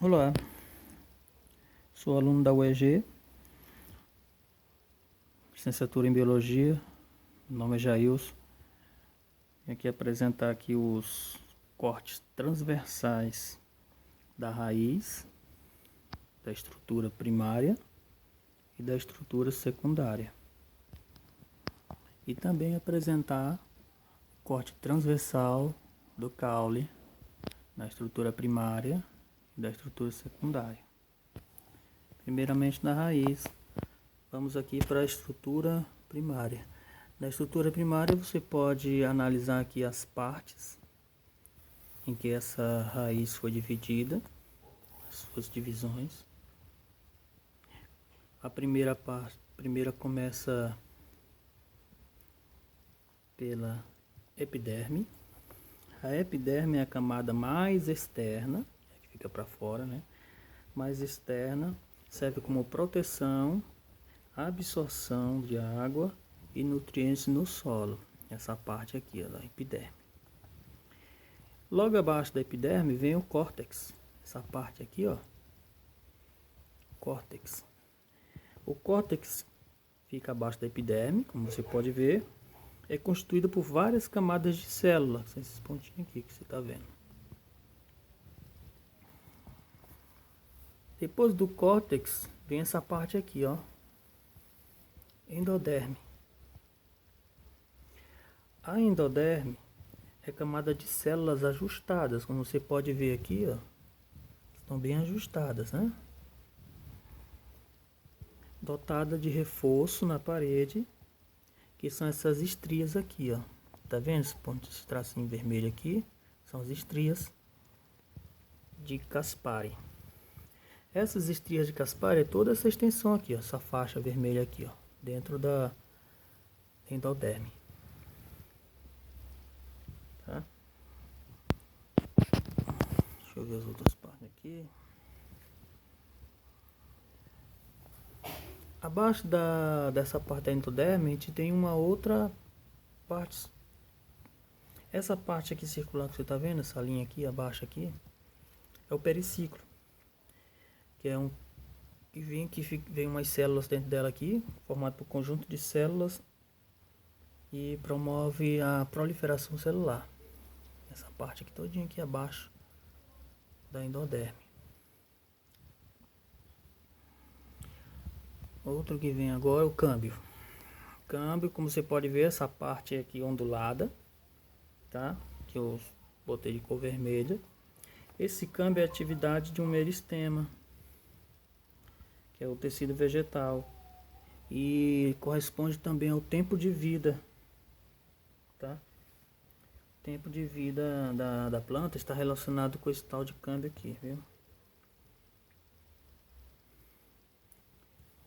Olá, sou aluno da UEG, licenciatura em Biologia. Meu nome é Jailson. Vim aqui apresentar aqui os cortes transversais da raiz, da estrutura primária e da estrutura secundária. E também apresentar o corte transversal do caule na estrutura primária e da estrutura secundária. Primeiramente na raiz, vamos aqui para a estrutura primária. Na estrutura primária você pode analisar aqui as partes em que essa raiz foi dividida, as suas divisões. A primeira começa pela epiderme. A epiderme é a camada mais externa, que fica para fora, né? Mais externa, serve como proteção, absorção de água e nutrientes no solo. Essa parte aqui, ó, da epiderme. Logo abaixo da epiderme vem o córtex. Essa parte aqui, ó, córtex. O córtex fica abaixo da epiderme, como você pode ver. É constituído por várias camadas de células, são esses pontinhos aqui que você está vendo. Depois do córtex vem essa parte aqui, ó, endoderme. A endoderme é camada de células ajustadas, como você pode ver aqui, ó, estão bem ajustadas, né? Dotada de reforço na parede, que são essas estrias aqui, ó. Tá vendo esse ponto, esse tracinho vermelho aqui? São as estrias de Caspari. Essas estrias de Caspari é toda essa extensão aqui, ó, essa faixa vermelha aqui, ó, dentro da endoderme. Tá? Deixa eu ver as outras partes aqui. Abaixo dessa parte da endoderme, a gente tem uma outra parte. Essa parte aqui circular que você está vendo, essa linha aqui abaixo aqui, é o periciclo, que é que vem umas células dentro dela aqui, formado por conjunto de células, e promove a proliferação celular. Essa parte aqui todinha aqui abaixo da endoderme. Outro que vem agora é o câmbio. Câmbio, como você pode ver, essa parte aqui ondulada, tá? Que eu botei de cor vermelha. Esse câmbio é a atividade de um meristema, que é o tecido vegetal, e corresponde também ao tempo de vida, tá? O tempo de vida da planta está relacionado com esse tal de câmbio aqui, viu?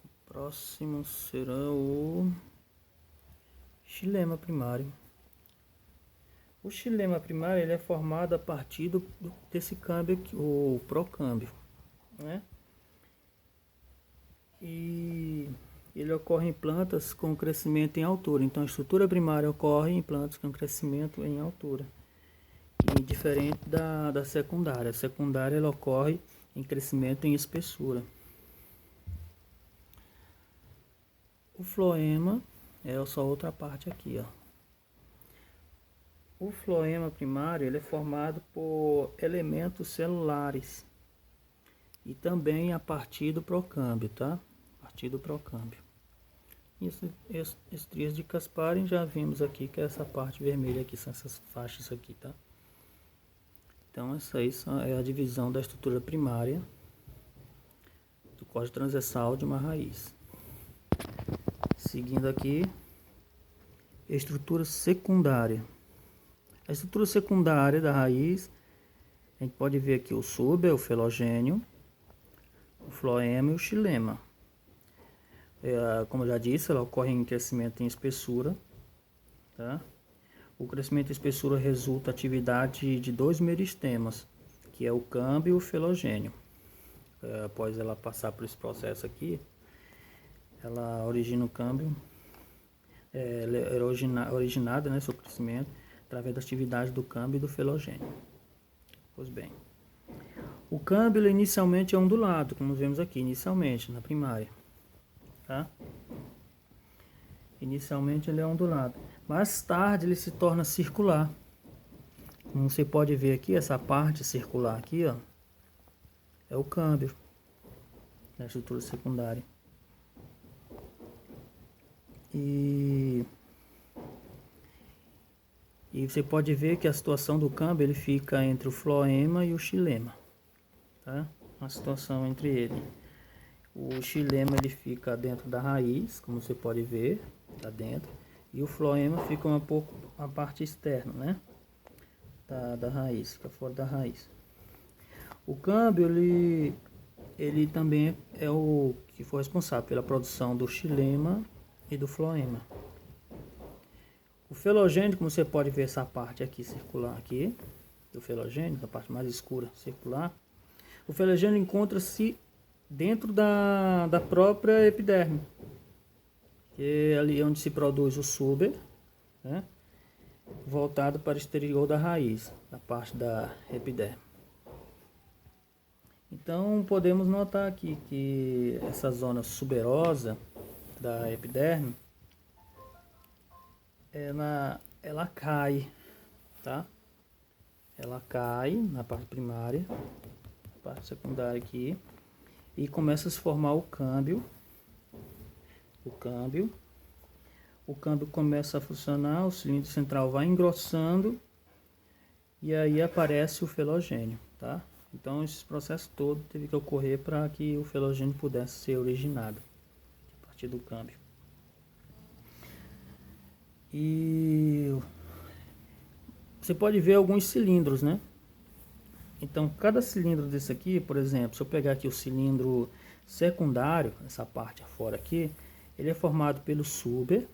O próximo será o xilema primário. O xilema primário ele é formado a partir desse câmbio aqui, o procâmbio, né? E ele ocorre em plantas com crescimento em altura. Então a estrutura primária ocorre em plantas com crescimento em altura. E diferente da secundária. A secundária ela ocorre em crescimento em espessura. O floema é só outra parte aqui, ó. O floema primário ele é formado por elementos celulares e também a partir do procâmbio, tá? A partir do procâmbio. Estrias de Caspari já vimos aqui que é essa parte vermelha aqui, são essas faixas aqui, tá? Então essa aí é a divisão da estrutura primária do corte transversal de uma raiz. Seguindo aqui, estrutura secundária. A estrutura secundária da raiz, a gente pode ver aqui o suber, o filogênio, o floema e o xilema. Como eu já disse, ela ocorre em crescimento em espessura, tá? O crescimento em espessura resulta da atividade de dois meristemas, que é o câmbio e o filogênio. Após ela passar por esse processo aqui, ela origina o câmbio, ela é originada, né, seu crescimento, através da atividade do câmbio e do filogênio. Pois bem, O câmbio ele inicialmente é ondulado, como vemos aqui, inicialmente, na primária. Tá? Inicialmente ele é ondulado. Mais tarde ele se torna circular. Como você pode ver aqui, essa parte circular aqui, ó, é o câmbio da estrutura secundária. E você pode ver que a situação do câmbio ele fica entre o floema e o xilema, tá? Uma situação entre ele. O xilema ele fica dentro da raiz, como você pode ver, tá dentro, e o floema fica um pouco a parte externa, né? Da raiz, fica fora da raiz. O câmbio ele também é o que foi responsável pela produção do xilema e do floema. O felogênio, como você pode ver essa parte aqui circular aqui, do felogênio, essa parte mais escura circular, o felogênio encontra-se dentro da própria epiderme, que é ali onde se produz o suber, né, voltado para o exterior da raiz, da parte da epiderme. Então podemos notar aqui que essa zona suberosa da epiderme ela cai, tá? Ela cai na parte primária, parte secundária aqui, e começa a se formar o câmbio. O câmbio começa a funcionar, o cilindro central vai engrossando e aí aparece o felogênio, tá? Então esse processo todo teve que ocorrer para que o felogênio pudesse ser originado a partir do câmbio. E você pode ver alguns cilindros, né? Então cada cilindro desse aqui, por exemplo, se eu pegar aqui o cilindro secundário, essa parte fora aqui, ele é formado pelo suber,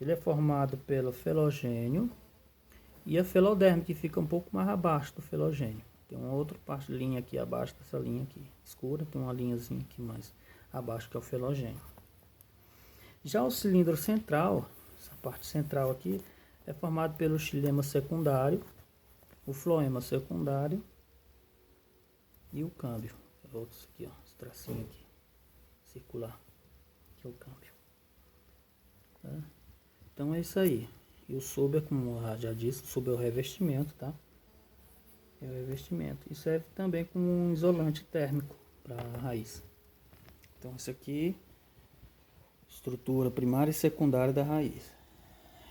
ele é formado pelo felogênio e a feloderme, que fica um pouco mais abaixo do felogênio. Tem uma outra parte, linha aqui abaixo dessa linha aqui, escura, tem uma linhazinha aqui mais abaixo que é o felogênio. Já o cilindro central, essa parte central aqui, é formado pelo xilema secundário, o floema secundário e o câmbio. Outros aqui, ó, esse tracinho aqui, circular, que é o câmbio. Tá? Então é isso aí. E o suber, como eu já disse, o suber é o revestimento, tá? É o revestimento. E serve também como um isolante térmico para a raiz. Então isso aqui, estrutura primária e secundária da raiz.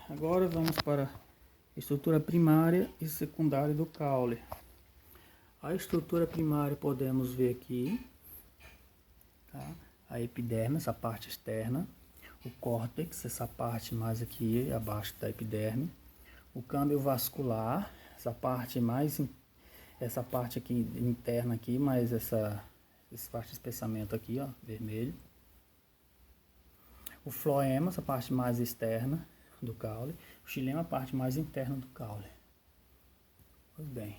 Agora vamos para a estrutura primária e secundária do caule. A estrutura primária podemos ver aqui, tá? A epiderme, essa parte externa, o córtex, essa parte mais aqui abaixo da epiderme, o câmbio vascular, essa parte aqui interna aqui, mais essa parte de espessamento aqui, ó, vermelho. O floema, essa parte mais externa do caule. O xilema, a parte mais interna do caule. Pois bem,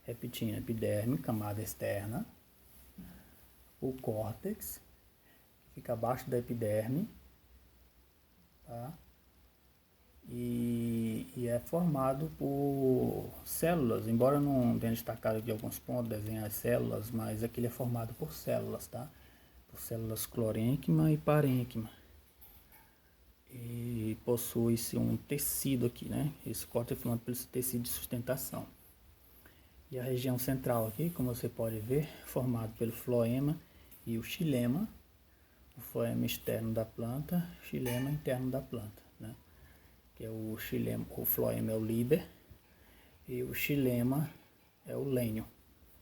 repetindo, epiderme, camada externa. O córtex, que fica abaixo da epiderme, tá? E é formado por células, embora não tenha destacado aqui alguns pontos, desenhar as células, mas aqui ele é formado por células, tá? Por células clorênquima e parênquima. E possui-se um tecido aqui, né? Esse córtex é formado pelo tecido de sustentação. E a região central aqui, como você pode ver, formado pelo floema e o xilema. O floema externo da planta, xilema interno da planta, né? Que é o xilema, o floema é o líber e o xilema é o lênio,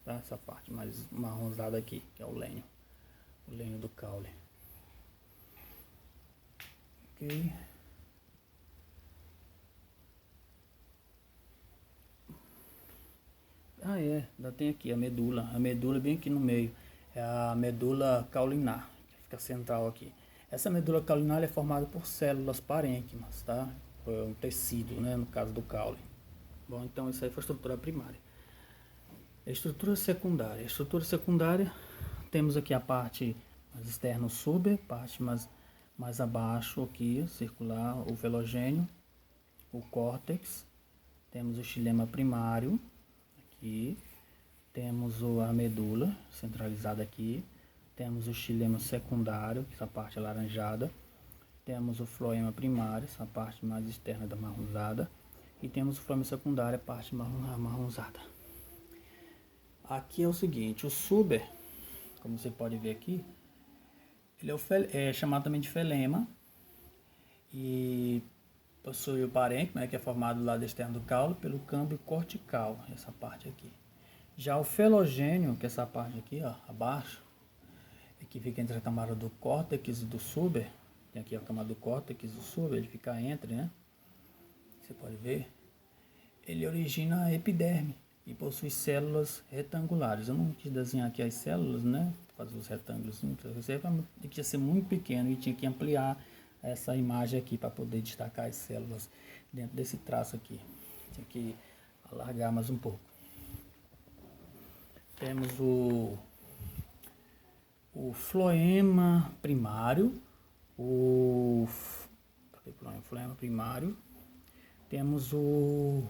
tá? Essa parte mais marronzada aqui, que é o lênio do caule. Ok. Ainda tem aqui a medula bem aqui no meio, é a medula caulinar, que fica central aqui. Essa medula caulinar é formada por células parênquimas, tá? É um tecido, né, no caso do caule. Bom, então isso aí foi a estrutura primária. A estrutura secundária. A estrutura secundária, temos aqui a parte mais externa, o suber, parte mais abaixo aqui, circular, o felogênio, o córtex, temos o xilema primário, aqui, Temos a medula centralizada aqui. Temos o xilema secundário, essa parte alaranjada. Temos o floema primário, essa parte mais externa da marronzada. E temos o floema secundário, a parte marronzada. Aqui é o seguinte, o suber, como você pode ver aqui, ele é chamado também de felema. E possui o parênquima, né, que é formado do lado externo do caule pelo câmbio cortical, essa parte aqui. Já o felogênio, que é essa parte aqui, ó, abaixo, que fica entre a camada do córtex e do suber, tem aqui a camada do córtex e do suber, ele fica entre, né? Você pode ver. Ele origina a epiderme e possui células retangulares. Eu não quis desenhar aqui as células, né? Fazer os retângulos. Você tinha que ser muito pequeno e tinha que ampliar essa imagem aqui para poder destacar as células dentro desse traço aqui. Tinha que alargar mais um pouco. Temos o floema primário, floema primário. Temos o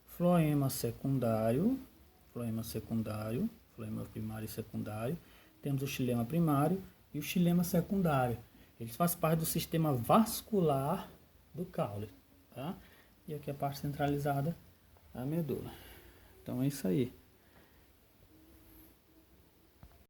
floema secundário, floema primário e secundário. Temos o xilema primário e o xilema secundário. Eles fazem parte do sistema vascular do caule, tá? E aqui a parte centralizada, a medula. Então é isso aí.